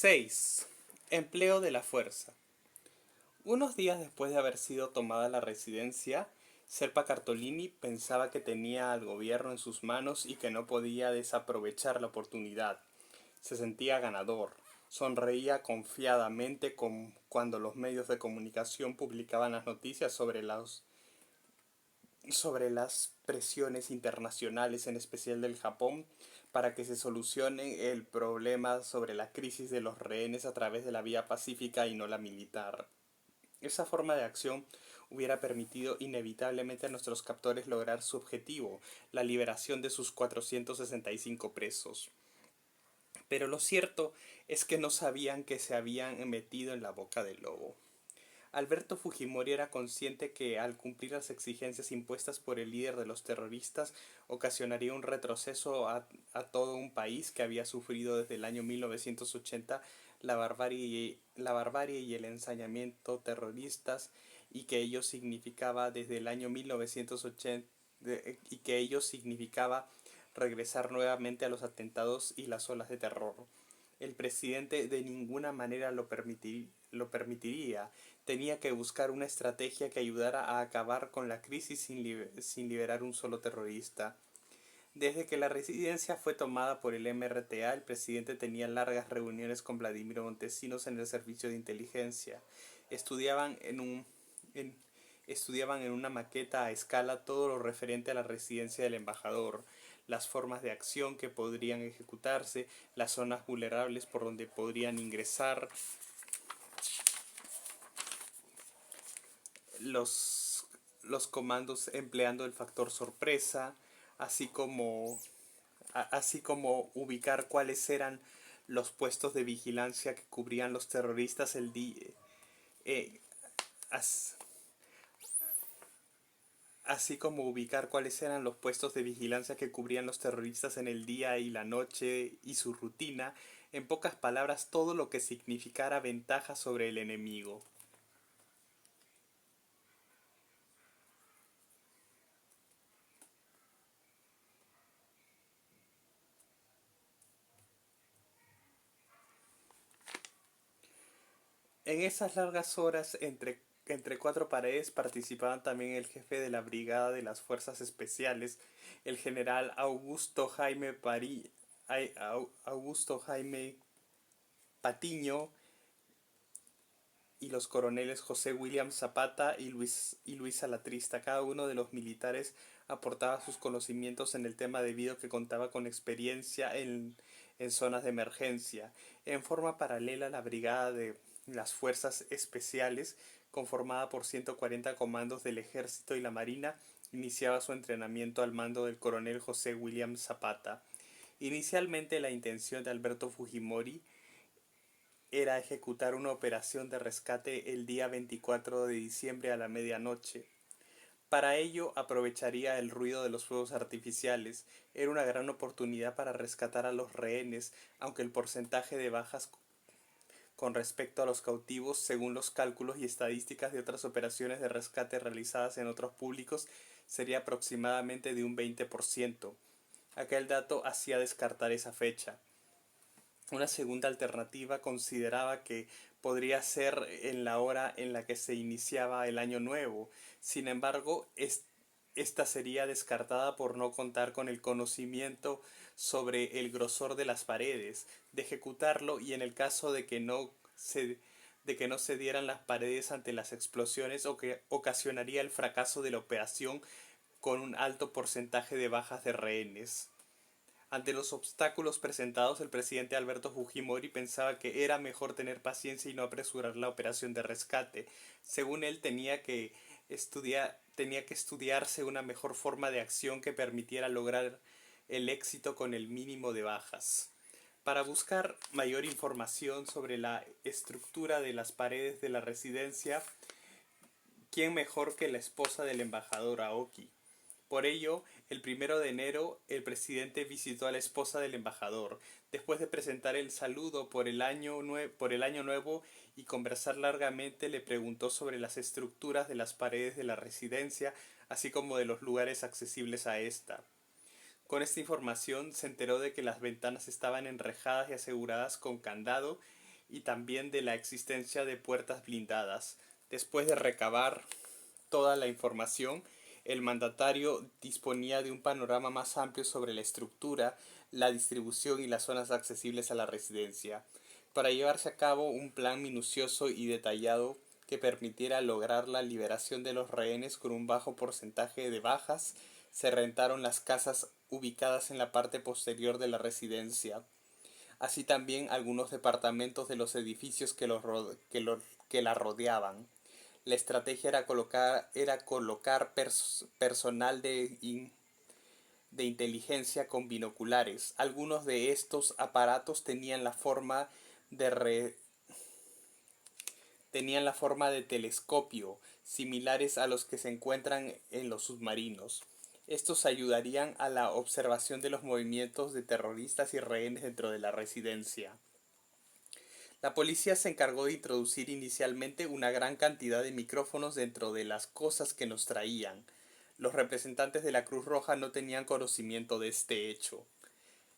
6. Empleo de la fuerza. Unos días después de haber sido tomada la residencia, Serpa Cartolini pensaba que tenía al gobierno en sus manos y que no podía desaprovechar la oportunidad. Se sentía ganador. Sonreía confiadamente cuando los medios de comunicación publicaban las noticias sobre las presiones internacionales, en especial del Japón, para que se solucione el problema sobre la crisis de los rehenes a través de la vía pacífica y no la militar. Esa forma de acción hubiera permitido inevitablemente a nuestros captores lograr su objetivo, la liberación de sus 465 presos. Pero lo cierto es que no sabían que se habían metido en la boca del lobo. Alberto Fujimori era consciente que al cumplir las exigencias impuestas por el líder de los terroristas ocasionaría un retroceso a todo un país que había sufrido desde el año 1980 la barbarie y el ensañamiento terroristas y que ello significaba desde el año 1980 y que ello significaba regresar nuevamente a los atentados y las olas de terror. El presidente de ninguna manera lo permitiría. Tenía que buscar una estrategia que ayudara a acabar con la crisis sin liberar un solo terrorista. Desde que la residencia fue tomada por el MRTA, el presidente tenía largas reuniones con Vladimiro Montesinos en el servicio de inteligencia. Estudiaban en, estudiaban en una maqueta a escala todo lo referente a la residencia del embajador, las formas de acción que podrían ejecutarse, las zonas vulnerables por donde podrían ingresar los, los comandos empleando el factor sorpresa, así como, así como ubicar cuáles eran los puestos de vigilancia que cubrían los terroristas el día. Eh, as, Así como ubicar cuáles eran los puestos de vigilancia que cubrían los terroristas en el día y la noche y su rutina, en pocas palabras todo lo que significara ventaja sobre el enemigo. En esas largas horas entre cuatro paredes participaban también el jefe de la Brigada de las Fuerzas Especiales, el general Augusto Jaime Patiño, y los coroneles José William Zapata y Luis Alatrista. Cada uno de los militares aportaba sus conocimientos en el tema debido a que contaba con experiencia en zonas de emergencia. En forma paralela, la brigada de las Fuerzas Especiales, conformada por 140 comandos del Ejército y la Marina, iniciaba su entrenamiento al mando del coronel José William Zapata. Inicialmente la intención de Alberto Fujimori era ejecutar una operación de rescate el día 24 de diciembre a la medianoche. Para ello aprovecharía el ruido de los fuegos artificiales. Era una gran oportunidad para rescatar a los rehenes, aunque el porcentaje de bajas con respecto a los cautivos, según los cálculos y estadísticas de otras operaciones de rescate realizadas en otros públicos, sería aproximadamente de un 20%. Aquel dato hacía descartar esa fecha. Una segunda alternativa consideraba que podría ser en la hora en la que se iniciaba el año nuevo. Sin embargo, esta sería descartada por no contar con el conocimiento sobre el grosor de las paredes. De ejecutarlo y en el caso de que no se dieran las paredes ante las explosiones o que ocasionaría el fracaso de la operación con un alto porcentaje de bajas de rehenes. Ante los obstáculos presentados, el presidente Alberto Fujimori pensaba que era mejor tener paciencia y no apresurar la operación de rescate. Según él, tenía que estudiarse una mejor forma de acción que permitiera lograr el éxito con el mínimo de bajas. Para buscar mayor información sobre la estructura de las paredes de la residencia, ¿quién mejor que la esposa del embajador Aoki? Por ello, el 1 de enero, el presidente visitó a la esposa del embajador, después de presentar el saludo por el año nuevo y conversar largamente, le preguntó sobre las estructuras de las paredes de la residencia, así como de los lugares accesibles a esta. Con esta información se enteró de que las ventanas estaban enrejadas y aseguradas con candado y también de la existencia de puertas blindadas. Después de recabar toda la información, el mandatario disponía de un panorama más amplio sobre la estructura, la distribución y las zonas accesibles a la residencia, para llevarse a cabo un plan minucioso y detallado que permitiera lograr la liberación de los rehenes con un bajo porcentaje de bajas. Se rentaron las casas ubicadas en la parte posterior de la residencia, así también algunos departamentos de los edificios que la rodeaban. La estrategia era colocar personal de inteligencia con binoculares. Algunos de estos aparatos tenían la forma de telescopio, similares a los que se encuentran en los submarinos. Estos ayudarían a la observación de los movimientos de terroristas y rehenes dentro de la residencia. La policía se encargó de introducir inicialmente una gran cantidad de micrófonos dentro de las cosas que nos traían. Los representantes de la Cruz Roja no tenían conocimiento de este hecho.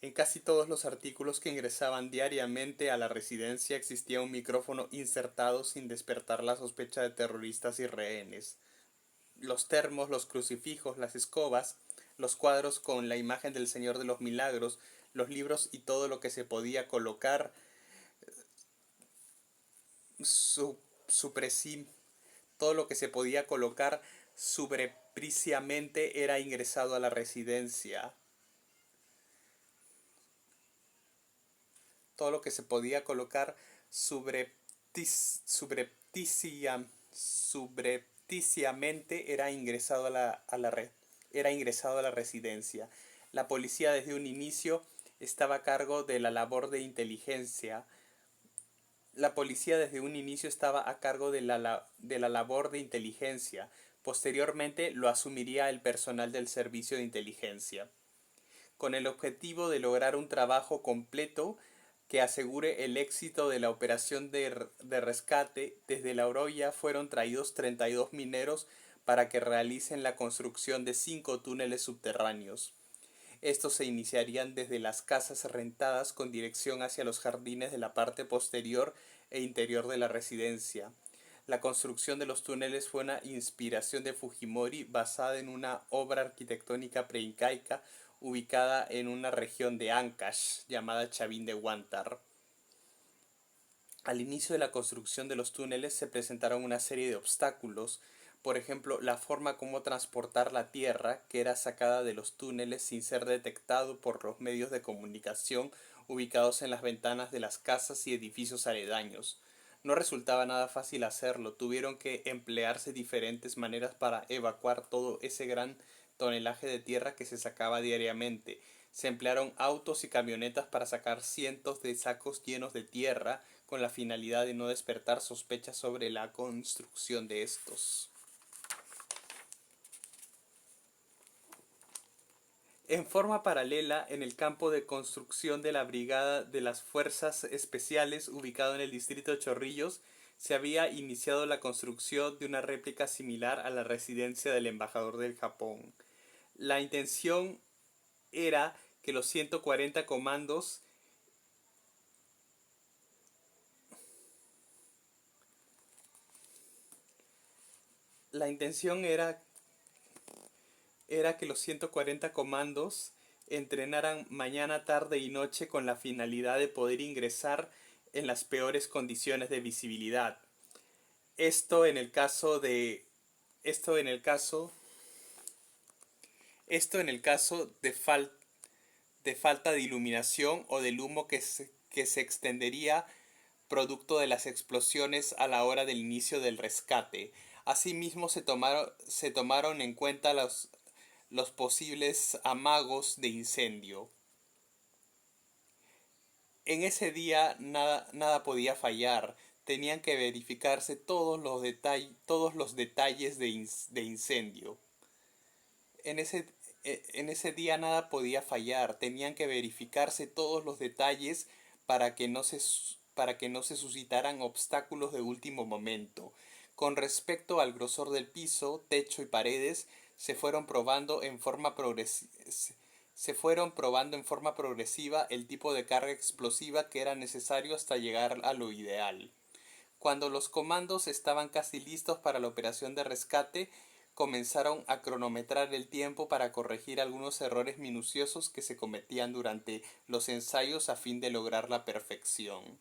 En casi todos los artículos que ingresaban diariamente a la residencia existía un micrófono insertado sin despertar la sospecha de terroristas y rehenes. Los termos, los crucifijos, las escobas, los cuadros con la imagen del Señor de los Milagros, los libros y todo lo que se podía colocar su, supresi- todo lo que se podía colocar subrepticiamente era ingresado a la residencia. Todo lo que se podía colocar subrepticiamente era ingresado a la residencia. La policía desde un inicio estaba a cargo de la labor de inteligencia. La policía desde un inicio estaba a cargo de la labor de inteligencia. Posteriormente lo asumiría el personal del servicio de inteligencia, con el objetivo de lograr un trabajo completo que asegure el éxito de la operación de rescate. Desde La Oroya fueron traídos 32 mineros para que realicen la construcción de 5 túneles subterráneos. Estos se iniciarían desde las casas rentadas con dirección hacia los jardines de la parte posterior e interior de la residencia. La construcción de los túneles fue una inspiración de Fujimori basada en una obra arquitectónica preincaica ubicada en una región de Ancash llamada Chavín de Huántar. Al inicio de la construcción de los túneles se presentaron una serie de obstáculos, por ejemplo, la forma como transportar la tierra, que era sacada de los túneles sin ser detectado por los medios de comunicación ubicados en las ventanas de las casas y edificios aledaños. No resultaba nada fácil hacerlo, tuvieron que emplearse diferentes maneras para evacuar todo ese gran tonelaje de tierra que se sacaba diariamente. Se emplearon autos y camionetas para sacar cientos de sacos llenos de tierra, con la finalidad de no despertar sospechas sobre la construcción de estos. En forma paralela, en el campo de construcción de la Brigada de las Fuerzas Especiales, ubicado en el distrito de Chorrillos, se había iniciado la construcción de una réplica similar a la residencia del embajador del Japón. La intención era que los 140 comandos la intención era que los 140 comandos entrenaran mañana, tarde y noche con la finalidad de poder ingresar en las peores condiciones de visibilidad. Esto en el caso de esto en el caso esto en el caso de falta de iluminación o del humo que se extendería producto de las explosiones a la hora del inicio del rescate. Asimismo se tomaron en cuenta los posibles amagos de incendio. En ese día nada podía fallar. Tenían que verificarse todos los detalles de incendio. En ese, en ese día nada podía fallar. Tenían que verificarse todos los detalles para que para que no se suscitaran obstáculos de último momento. Con respecto al grosor del piso, techo y paredes, se fueron probando Se fueron probando en forma progresiva el tipo de carga explosiva que era necesario hasta llegar a lo ideal. Cuando los comandos estaban casi listos para la operación de rescate, comenzaron a cronometrar el tiempo para corregir algunos errores minuciosos que se cometían durante los ensayos a fin de lograr la perfección.